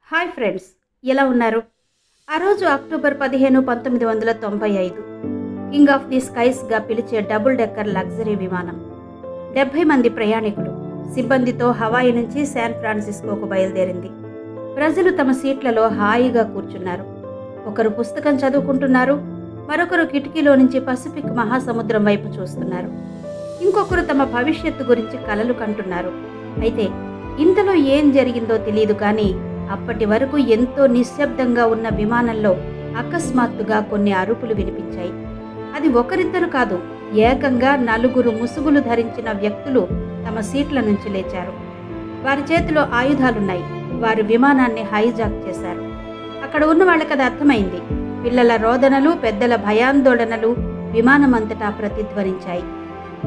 Hi friends, ఎలా ఉన్నారు? ఆ రోజు అక్టోబర్ 15, 1995 కింగ్ ఆఫ్ ది స్కైస్గా పిలిచే డబుల్ డెక్కర్ లగ్జరీ విమానం 70 మంది ప్రయాణికులు సిబ్బందితో హవాయి నుంచి శాన్ ఫ్రాన్సిస్కోకు బయలుదేరింది. ప్రజలు తమ సీట్లలో హాయిగా కూర్చున్నారు. ఒకరు పుస్తకం చదువుకుంటున్నారు, మరొకరు కిటికీలో నుంచి పసిఫిక్ మహాసముద్రం వైపు చూస్తున్నారు. ఇంకొకరు తమ భవిష్యత్తు గురించి కలలు కంటున్నారు. అయితే ఇంతలో ఏం జరిగిందో తెలియదు, కానీ అప్పటి వరకు ఎంతో నిశ్శబ్దంగా ఉన్న విమానంలో అకస్మాత్తుగా కొన్ని అరుపులు వినిపించాయి. అది ఒకరిద్దరు కాదు, ఏకంగా 4 ముసుగులు ధరించిన వ్యక్తులు తమ సీట్ల నుంచి లేచారు. వారి చేతిలో ఆయుధాలున్నాయి. వారు విమానాన్ని హైజాక్ చేశారు. అక్కడ ఉన్న వాళ్ళకి అది అర్థమైంది. పిల్లల రోదనలు, పెద్దల భయాందోళనలు విమానమంతటా ప్రతిధ్వనించాయి.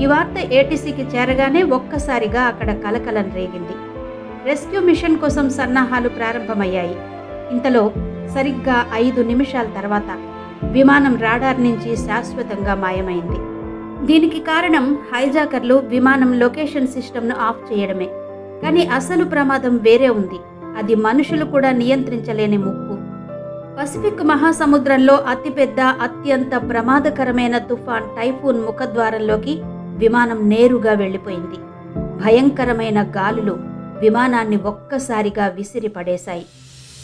ఈ వార్త ఏటీసీకి చేరగానే ఒక్కసారిగా అక్కడ కలకలం రేగింది. రెస్క్యూ మిషన్ కోసం సన్నాహాలు ప్రారంభమయ్యాయి. ఇంతలో సరిగ్గా 5 నిమిషాల తర్వాత విమానం రాడార్ నుంచి శాశ్వతంగా మాయమైంది. దీనికి కారణం హైజాకర్లు విమానం లొకేషన్ సిస్టమ్ను ఆఫ్ చేయడమే. కానీ అసలు ప్రమాదం వేరే ఉంది. అది మనుషులు కూడా నియంత్రించలేని ముప్పు. పసిఫిక్ మహాసముద్రంలో అతిపెద్ద, అత్యంత ప్రమాదకరమైన తుఫాన్ టైఫూన్ ముఖద్వారంలోకి విమానం నేరుగా వెళ్లిపోయింది. భయంకరమైన గాలులు విమానాన్ని ఒక్కసారిగా విసిరి పడేశాయి.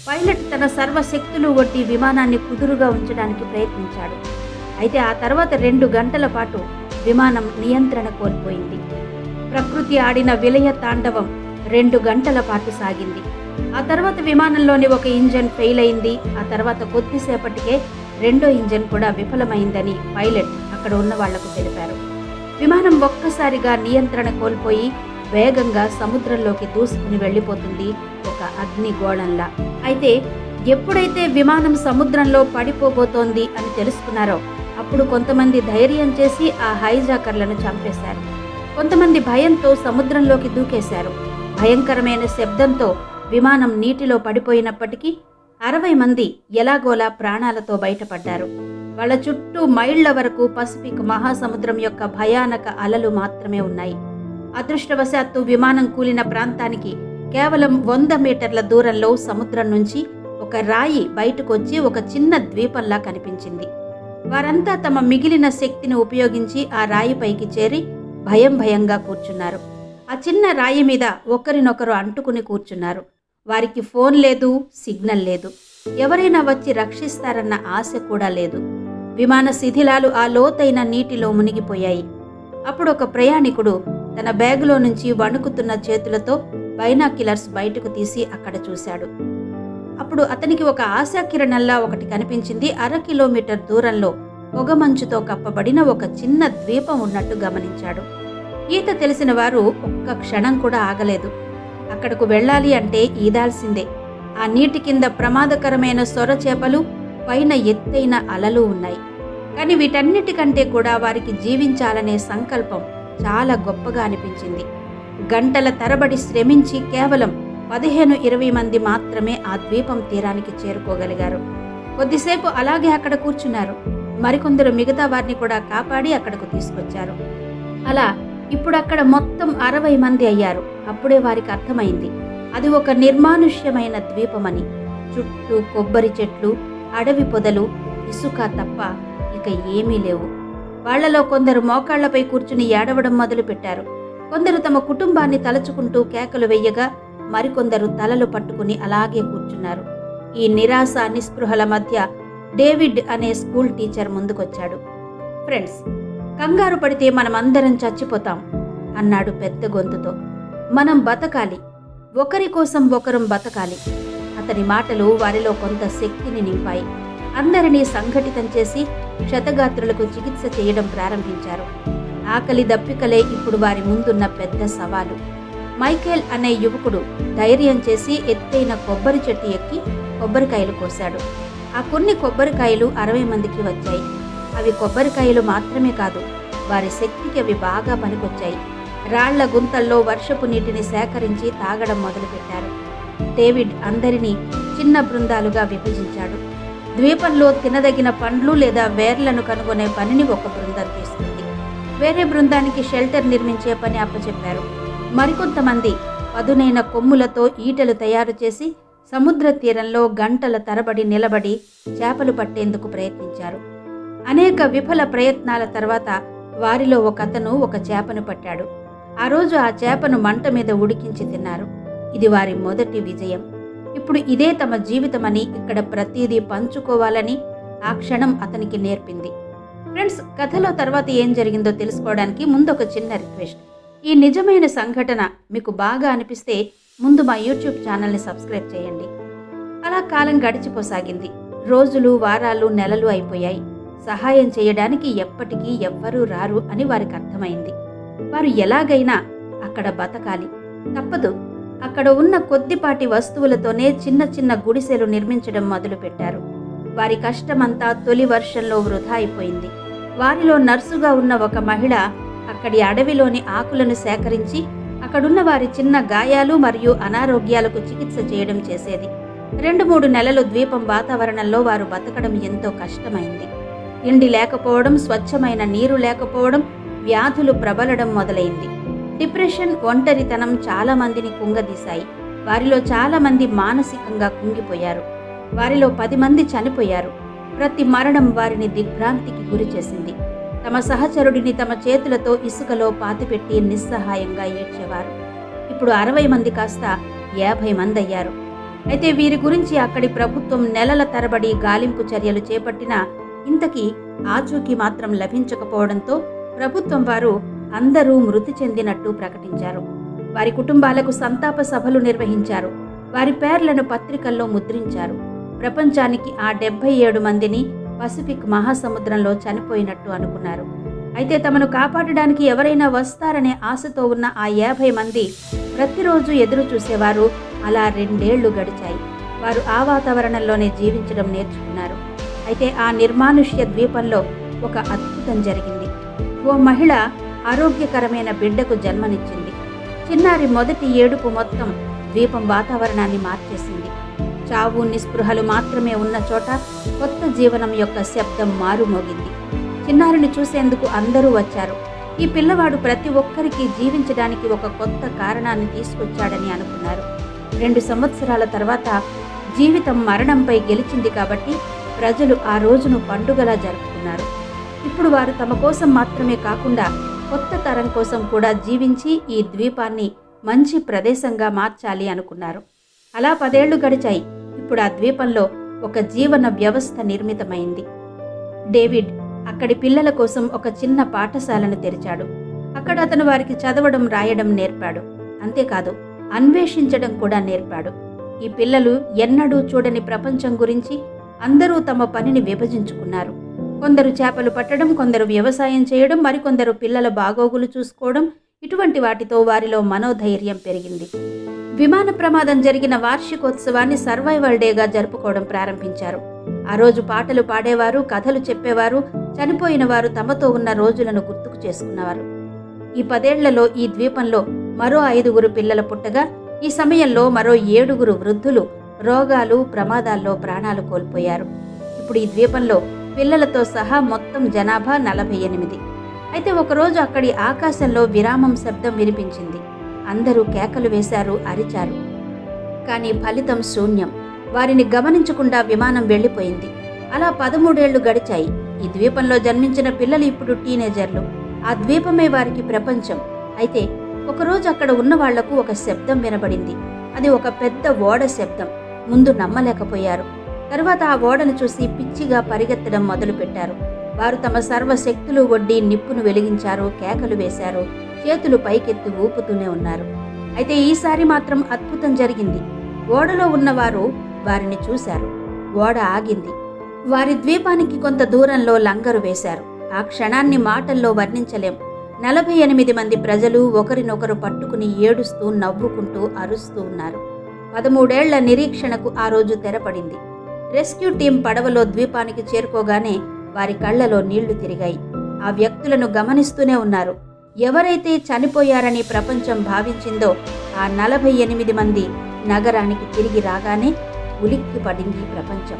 పైలట్ తన సర్వశక్తులు ఒడ్డి విమానాన్ని కుదురుగా ఉంచడానికి ప్రయత్నించాడు. అయితే ఆ తర్వాత 2 గంటల పాటు విమానం నియంత్రణ కోల్పోయింది. ప్రకృతి ఆడిన విలయ తాండవం 2 గంటల పాటు సాగింది. ఆ తర్వాత విమానంలోని ఒక ఇంజన్ ఫెయిల్ అయింది. ఆ తర్వాత కొద్దిసేపటికే రెండో ఇంజన్ కూడా విఫలమైందని పైలట్ అక్కడ ఉన్న వాళ్లకు తెలిపారు. విమానం ఒక్కసారిగా నియంత్రణ కోల్పోయి వేగంగా సముద్రంలోకి దూసుకుని వెళ్లిపోతుంది, ఒక అగ్నిగోళంలా. అయితే ఎప్పుడైతే విమానం సముద్రంలో పడిపోబోతోంది అని తెలుసుకున్నారో అప్పుడు కొంతమంది ధైర్యం చేసి ఆ హైజాకర్లను చంపేశారు. కొంతమంది భయంతో సముద్రంలోకి దూకేశారు. భయంకరమైన శబ్దంతో విమానం నీటిలో పడిపోయినప్పటికీ 60 మంది ఎలాగోలా ప్రాణాలతో బయటపడ్డారు. వాళ్ళ చుట్టూ మైళ్ల వరకు పసిఫిక్ మహాసముద్రం యొక్క భయానక అలలు మాత్రమే ఉన్నాయి. అదృష్టవశాత్తు విమానం కూలిన ప్రాంతానికి కేవలం 100 మీటర్ల దూరంలో సముద్రం నుంచి ఒక రాయి బయటకొచ్చి ఒక చిన్న ద్వీపంలా కనిపించింది. వారంతా తమ మిగిలిన శక్తిని ఉపయోగించి ఆ రాయిపైకి చేరి భయంగా కూర్చున్నారు. ఆ చిన్న రాయి మీద ఒకరినొకరు అంటుకుని కూర్చున్నారు. వారికి ఫోన్ లేదు, సిగ్నల్ లేదు. ఎవరైనా వచ్చి రక్షిస్తారన్న ఆశ కూడా లేదు. విమాన శిథిలాలు ఆ లోతైన నీటిలో మునిగిపోయాయి. అప్పుడు ఒక ప్రయాణికుడు తన బ్యాగులో నుంచి వణుకుతున్న చేతులతో బైనాక్యులర్స్ బయటకు తీసి అక్కడ చూశాడు. అప్పుడు అతనికి ఒక ఆశాకిరణంలా ఒకటి కనిపించింది. 1/2 కిలోమీటర్ దూరంలో పొగమంచుతో కప్పబడిన ఒక చిన్న ద్వీపం ఉన్నట్టు గమనించాడు. ఈత తెలిసిన వారు ఒక్క క్షణం కూడా ఆగలేదు. అక్కడకు వెళ్ళాలి అంటే ఈదాల్సిందే. ఆ నీటి కింద ప్రమాదకరమైన సొరచేపలు, పైన ఎత్తైన అలలు ఉన్నాయి. కానీ వీటన్నిటికంటే కూడా వారికి జీవించాలనే సంకల్పం చాలా గొప్పగా అనిపించింది. గంటల తరబడి శ్రమించి కేవలం 15-20 మంది మాత్రమే ఆ ద్వీపం తీరానికి చేరుకోగలిగారు. కొద్దిసేపు అలాగే అక్కడ కూర్చున్నారు. మరికొందరు మిగతా వారిని కూడా కాపాడి అక్కడకు తీసుకొచ్చారు. అలా ఇప్పుడు అక్కడ మొత్తం 60 మంది అయ్యారు. అప్పుడే వారికి అర్థమైంది అది ఒక నిర్మానుష్యమైన ద్వీపమని. చుట్టూ కొబ్బరి చెట్లు, అడవి పొదలు, ఇసుక తప్ప ఇక ఏమీ లేవు. వాళ్లలో కొందరు మోకాళ్లపై కూర్చుని ఏడవడం మొదలుపెట్టారు. కొందరు తమ కుటుంబాన్ని తలచుకుంటూ కేకలు వెయ్యగా మరికొందరు తలలు పట్టుకుని అలాగే కూర్చున్నారు. ఈ నిరాశ నిస్పృహల మధ్య డేవిడ్ అనే స్కూల్ టీచర్ ముందుకొచ్చాడు. ఫ్రెండ్స్, కంగారు పడితే మనమందరం చచ్చిపోతాం అన్నాడు పెద్ద గొంతుతో. మనం బతకాలి, ఒకరి కోసం ఒకరం బతకాలి. అతని మాటలు వారిలో కొంత శక్తిని నింపాయి. అందరినీ సంఘటితం చేసి క్షతగాత్రులకు చికిత్స చేయడం ప్రారంభించారు. ఆకలి దప్పికలే ఇప్పుడు వారి ముందున్న పెద్ద సవాలు. మైకేల్ అనే యువకుడు ధైర్యం చేసి ఎత్తైన కొబ్బరి చెట్టు ఎక్కి కొబ్బరికాయలు కోశాడు. ఆ కొన్ని కొబ్బరికాయలు 60 మందికి వచ్చాయి. అవి కొబ్బరికాయలు మాత్రమే కాదు, వారి శక్తికి అవి బాగా పనికొచ్చాయి. రాళ్ల గుంతల్లో వర్షపు నీటిని సేకరించి తాగడం మొదలుపెట్టారు. డేవిడ్ అందరినీ చిన్న బృందాలుగా విభజించాడు. ద్వీపంలో తినదగిన పండ్లు లేదా వేర్లను కనుగొనే పనిని ఒక బృందం తీసుకుంది. వేరే బృందానికి షెల్టర్ నిర్మించే పని అప్పచెప్పారు. మరికొంతమంది పదునైన కొమ్ములతో ఈటలు తయారు చేసి సముద్ర తీరంలో గంటల తరబడి నిలబడి చేపలు పట్టేందుకు ప్రయత్నించారు. అనేక విఫల ప్రయత్నాల తర్వాత వారిలో ఒకతను ఒక చేపను పట్టాడు. ఆ రోజు ఆ చేపను మంట మీద ఉడికించి తిన్నారు. ఇది వారి మొదటి విజయం. ఇప్పుడు ఇదే తమ జీవితమని, ఇక్కడ ప్రతిదీ పంచుకోవాలని ఆ క్షణం అతనికి నేర్పింది. ఫ్రెండ్స్, కథలో తర్వాత ఏం జరిగిందో తెలుసుకోవడానికి ముందు ఒక చిన్న రిక్వెస్ట్. ఈ నిజమైన సంఘటన మీకు బాగా అనిపిస్తే ముందు మా యూట్యూబ్ ఛానల్ని సబ్స్క్రైబ్ చేయండి. అలా కాలం గడిచిపోసాగింది. రోజులు, వారాలు, నెలలు అయిపోయాయి. సహాయం చేయడానికి ఎప్పటికీ ఎవ్వరూ రారు అని వారికి అర్థమైంది. వారు ఎలాగైనా అక్కడ బతకాలి, తప్పదు. అక్కడ ఉన్న కొద్దిపాటి వస్తువులతోనే చిన్న చిన్న గుడిసెలు నిర్మించడం మొదలుపెట్టారు. వారి కష్టమంతా తొలి వర్షంలో వృధా అయిపోయింది. వారిలో నర్సుగా ఉన్న ఒక మహిళ అక్కడి అడవిలోని ఆకులను సేకరించి అక్కడున్న వారి చిన్న గాయాలు మరియు అనారోగ్యాలకు చికిత్స చేయడం చేసేది. 2-3 నెలలు ద్వీపం వాతావరణంలో వారు బతకడం ఎంతో కష్టమైంది. తిండి లేకపోవడం, స్వచ్ఛమైన నీరు లేకపోవడం, వ్యాధులు ప్రబలడం మొదలైంది. డిప్రెషన్, ఒంటరితనం చాలా మందిని కుంగదీశాయి. వారిలో చాలా మంది మానసికంగా కుంగిపోయారు. వారిలో 10 మంది చనిపోయారు. ప్రతి మరణం వారిని దిగ్భ్రాంతికి గురి చేసింది. తమ సహచరుడిని తమ చేతులతో ఇసుకలో పాతిపెట్టి నిస్సహాయంగా ఏడ్చేవారు. ఇప్పుడు 60 మంది కాస్త 50 మంది అయ్యారు. అయితే వీరి గురించి అక్కడి ప్రభుత్వం నెలల తరబడి గాలింపు చర్యలు చేపట్టినా ఇంతకీ ఆచూకీ మాత్రం లభించకపోవడంతో ప్రభుత్వం వారు అందరూ మృతి చెందినట్టు ప్రకటించారు. వారి కుటుంబాలకు సంతాప సభలు నిర్వహించారు. వారి పేర్లను పత్రికల్లో ముద్రించారు. ప్రపంచానికి ఆ 77 మందిని పసిఫిక్ మహాసముద్రంలో చనిపోయినట్టు అనుకున్నారు. అయితే తమను కాపాడడానికి ఎవరైనా వస్తారనే ఆశతో ఉన్న ఆ 50 మంది ప్రతిరోజు ఎదురు చూసేవారు. అలా 2 ఏళ్లు గడిచాయి. వారు ఆ వాతావరణంలోనే జీవించడం నేర్చుకున్నారు. అయితే ఆ నిర్మానుష్య ద్వీపంలో ఒక అద్భుతం జరిగింది. ఓ మహిళ ఆరోగ్యకరమైన బిడ్డకు జన్మనిచ్చింది. చిన్నారి మొదటి ఏడుపు మొత్తం ద్వీపం వాతావరణాన్ని మార్చేసింది. చావు, నిస్పృహలు మాత్రమే ఉన్న చోట కొత్త జీవనం యొక్క శబ్దం మారుమోగింది. చిన్నారిని చూసేందుకు అందరూ వచ్చారు. ఈ పిల్లవాడు ప్రతి ఒక్కరికి జీవించడానికి ఒక కొత్త కారణాన్ని తీసుకొచ్చాడని అనుకున్నారు. 2 సంవత్సరాల తర్వాత జీవితం మరణంపై గెలిచింది కాబట్టి ప్రజలు ఆ రోజును పండుగలా జరుపుకున్నారు. ఇప్పుడు వారు తమ కోసం మాత్రమే కాకుండా కొత్త తరం కోసం కూడా జీవించి ఈ ద్వీపాన్ని మంచి ప్రదేశంగా మార్చాలి అనుకున్నారు. అలా 10 ఏళ్లు గడిచాయి. ఇప్పుడు ఆ ద్వీపంలో ఒక జీవన వ్యవస్థ నిర్మితమైంది. డేవిడ్ అక్కడి పిల్లల కోసం ఒక చిన్న పాఠశాలను తెరిచాడు. అక్కడ అతను వారికి చదవడం, రాయడం నేర్పాడు. అంతేకాదు, అన్వేషించడం కూడా నేర్పాడు. ఈ పిల్లలు ఎన్నడూ చూడని ప్రపంచం గురించి అందరూ తమ పనిని విభజించుకున్నారు. కొందరు చేపలు పట్టడం, కొందరు వ్యవసాయం చేయడం, మరికొందరు పిల్లల బాగోగులు చూసుకోవడం. ఇటువంటి వాటితో వారిలో మనోధైర్యం పెరిగింది. విమాన ప్రమాదం జరిగిన వార్షికోత్సవాన్ని సర్వైవల్ డేగా జరుపుకోవడం ప్రారంభించారు. ఆ రోజు పాటలు పాడేవారు, కథలు చెప్పేవారు, చనిపోయిన వారు తమతో ఉన్న రోజులను గుర్తుకు చేసుకున్నవారు. ఈ 10 ఏళ్లలో ఈ ద్వీపంలో మరో 5 పిల్లలు పుట్టగా ఈ సమయంలో మరో 7 వృద్ధులు రోగాలు, ప్రమాదాల్లో ప్రాణాలు కోల్పోయారు. ఇప్పుడు ఈ ద్వీపంలో పిల్లలతో సహా మొత్తం జనాభా 48. అయితే ఒకరోజు అక్కడి ఆకాశంలో విరామం శబ్దం వినిపించింది. అందరూ కేకలు వేశారు, అరిచారు. కానీ ఫలితం శూన్యం. వారిని గమనించకుండా విమానం వెళ్లిపోయింది. అలా 13 ఏళ్లు గడిచాయి. ఈ ద్వీపంలో జన్మించిన పిల్లలు ఇప్పుడు టీనేజర్లు. ఆ ద్వీపమే వారికి ప్రపంచం. అయితే ఒకరోజు అక్కడ ఉన్న వాళ్లకు ఒక శబ్దం వినబడింది. అది ఒక పెద్ద ఓడ శబ్దం. ముందు నమ్మలేకపోయారు. తరువాత ఆ ఓడను చూసి పిచ్చిగా పరిగెత్తడం మొదలుపెట్టారు. వారు తమ సర్వశక్తులు ఒడ్డి నిప్పును వెలిగించారు, కేకలు వేశారు, చేతులు పైకెత్తి ఊపుతూనే ఉన్నారు. అయితే ఈసారి మాత్రం అద్భుతం జరిగింది. ఓడలో ఉన్నవారు వారిని చూశారు. ఓడ ఆగింది. వారి ద్వీపానికి కొంత దూరంలో లంగరు వేశారు. ఆ క్షణాన్ని మాటల్లో వర్ణించలేం. 48 మంది ప్రజలు ఒకరినొకరు పట్టుకుని ఏడుస్తూ, నవ్వుకుంటూ, అరుస్తూ ఉన్నారు. 13 ఏళ్ల నిరీక్షణకు ఆ రోజు తెరపడింది. రెస్క్యూ టీం పడవలో ద్వీపానికి చేరుకోగానే వారి కళ్లలో నీళ్లు తిరిగాయి. ఆ వ్యక్తులను గమనిస్తూనే ఉన్నారు. ఎవరైతే చనిపోయారని ప్రపంచం భావించిందో ఆ 48 మంది నగరానికి తిరిగి రాగానే ఉలిక్కి పడింది ప్రపంచం.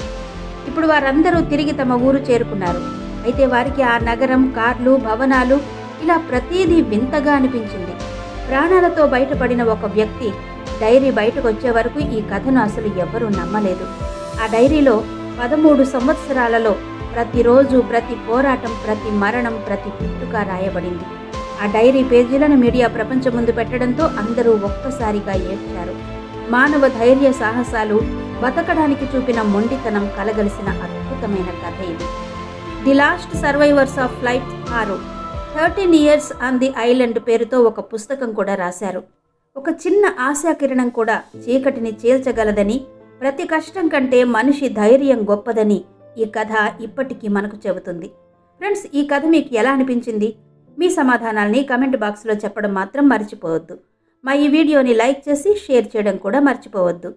ఇప్పుడు వారందరూ తిరిగి తమ ఊరు చేరుకున్నారు. అయితే వారికి ఆ నగరం, కార్లు, భవనాలు ఇలా ప్రతీదీ వింతగా అనిపించింది. ప్రాణాలతో బయటపడిన ఒక వ్యక్తి డైరీ బయటకు వచ్చే వరకు ఈ కథను అసలు ఎవ్వరూ నమ్మలేదు. ఆ డైరీలో 13 సంవత్సరాలలో ప్రతిరోజు, ప్రతి పోరాటం, ప్రతి మరణం, ప్రతి పుట్టుక రాయబడింది. ఆ డైరీ పేజీలను మీడియా ప్రపంచం ముందు పెట్టడంతో అందరూ ఒక్కసారిగా ఏడ్చారు. మానవ ధైర్య సాహసాలు, బతకడానికి చూపిన మొండితనం కలగలిసిన అద్భుతమైన కథ ఇది. The last survivors of flight 6 13 years on the island పేరుతో ఒక పుస్తకం కూడా రాశారు. ఒక చిన్న ఆశాకిరణం కూడా చీకటిని చీల్చగలదని, ప్రతి కష్టం కంటే మనిషి ధైర్యం గొప్పదని ఈ కథ ఇప్పటికీ మనకు చెబుతుంది. ఫ్రెండ్స్, ఈ కథ మీకు ఎలా అనిపించింది? మీ సమాధానాల్ని కమెంట్ బాక్స్లో చెప్పడం మాత్రం మర్చిపోవద్దు. మా ఈ వీడియోని లైక్ చేసి షేర్ చేయడం కూడా మర్చిపోవద్దు.